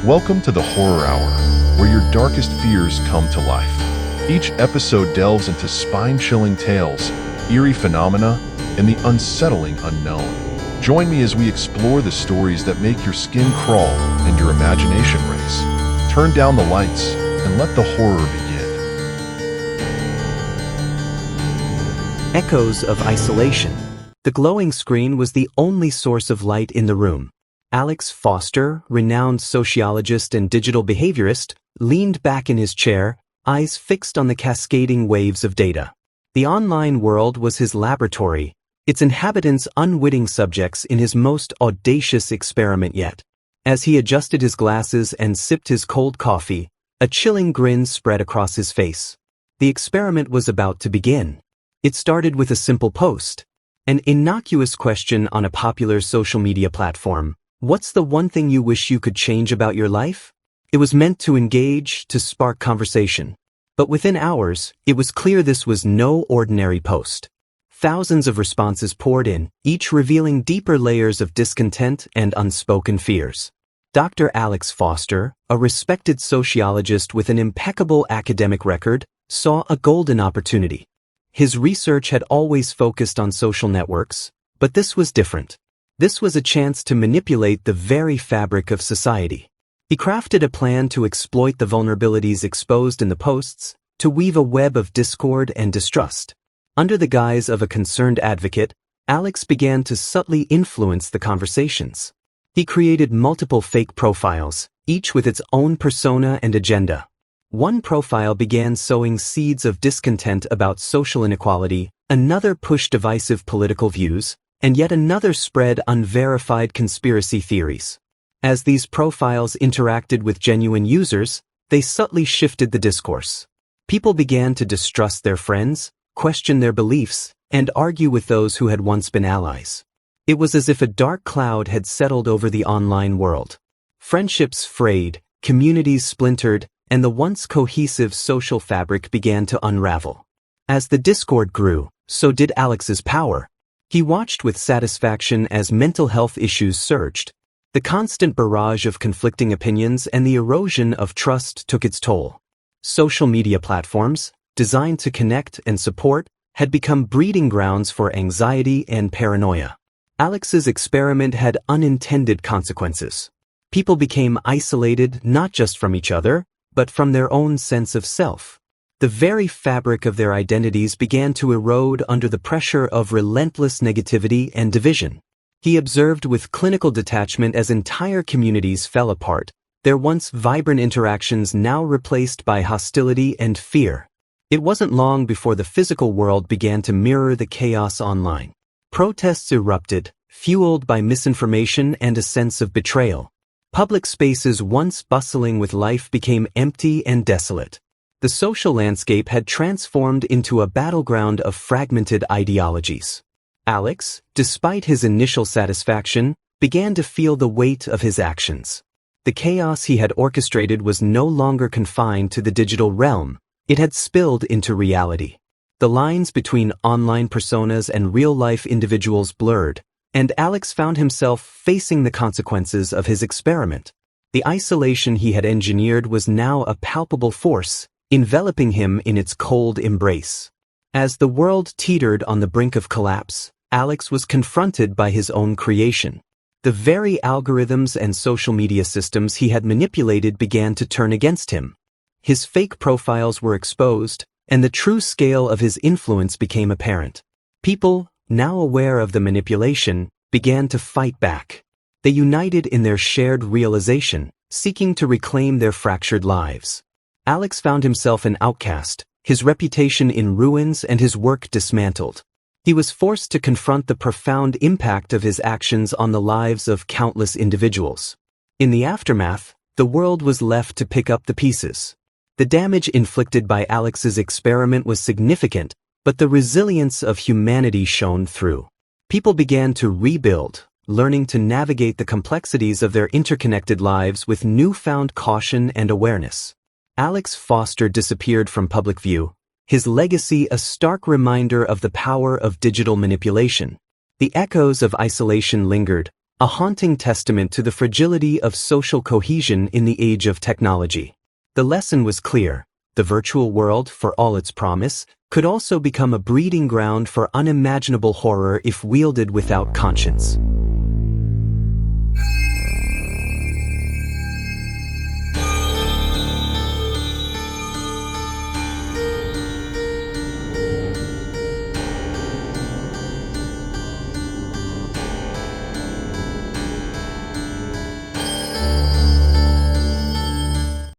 Welcome to the Horror Hour, where your darkest fears come to life. Each episode delves into spine-chilling tales, eerie phenomena, and the unsettling unknown. Join me as we explore the stories that make your skin crawl and your imagination race. Turn down the lights and let the horror begin. Echoes of isolation. The glowing screen was the only source of light in the room. Alex Foster, renowned sociologist and digital behaviorist, leaned back in his chair, eyes fixed on the cascading waves of data. The online world was his laboratory, its inhabitants unwitting subjects in his most audacious experiment yet. As he adjusted his glasses and sipped his cold coffee, a chilling grin spread across his face. The experiment was about to begin. It started with a simple post, an innocuous question on a popular social media platform. What's the one thing you wish you could change about your life? It was meant to engage, to spark conversation. But within hours, it was clear this was no ordinary post. Thousands of responses poured in, each revealing deeper layers of discontent and unspoken fears. Dr. Alex Foster, a respected sociologist with an impeccable academic record, saw a golden opportunity. His research had always focused on social networks, but this was different. This was a chance to manipulate the very fabric of society. He crafted a plan to exploit the vulnerabilities exposed in the posts, to weave a web of discord and distrust. Under the guise of a concerned advocate, Alex began to subtly influence the conversations. He created multiple fake profiles, each with its own persona and agenda. One profile began sowing seeds of discontent about social inequality, another pushed divisive political views, and yet another spread unverified conspiracy theories. As these profiles interacted with genuine users, they subtly shifted the discourse. People began to distrust their friends, question their beliefs, and argue with those who had once been allies. It was as if a dark cloud had settled over the online world. Friendships frayed, communities splintered, and the once cohesive social fabric began to unravel. As the discord grew, so did Alex's power. He watched with satisfaction as mental health issues surged. The constant barrage of conflicting opinions and the erosion of trust took its toll. Social media platforms, designed to connect and support, had become breeding grounds for anxiety and paranoia. Alex's experiment had unintended consequences. People became isolated not just from each other, but from their own sense of self. The very fabric of their identities began to erode under the pressure of relentless negativity and division. He observed with clinical detachment as entire communities fell apart, their once vibrant interactions now replaced by hostility and fear. It wasn't long before the physical world began to mirror the chaos online. Protests erupted, fueled by misinformation and a sense of betrayal. Public spaces once bustling with life became empty and desolate. The social landscape had transformed into a battleground of fragmented ideologies. Alex, despite his initial satisfaction, began to feel the weight of his actions. The chaos he had orchestrated was no longer confined to the digital realm, it had spilled into reality. The lines between online personas and real-life individuals blurred, and Alex found himself facing the consequences of his experiment. The isolation he had engineered was now a palpable force, enveloping him in its cold embrace. As the world teetered on the brink of collapse, Alex was confronted by his own creation. The very algorithms and social media systems he had manipulated began to turn against him. His fake profiles were exposed, and the true scale of his influence became apparent. People, now aware of the manipulation, began to fight back. They united in their shared realization, seeking to reclaim their fractured lives. Alex found himself an outcast, his reputation in ruins and his work dismantled. He was forced to confront the profound impact of his actions on the lives of countless individuals. In the aftermath, the world was left to pick up the pieces. The damage inflicted by Alex's experiment was significant, but the resilience of humanity shone through. People began to rebuild, learning to navigate the complexities of their interconnected lives with newfound caution and awareness. Alex Foster disappeared from public view, his legacy a stark reminder of the power of digital manipulation. The echoes of isolation lingered, a haunting testament to the fragility of social cohesion in the age of technology. The lesson was clear. The virtual world, for all its promise, could also become a breeding ground for unimaginable horror if wielded without conscience.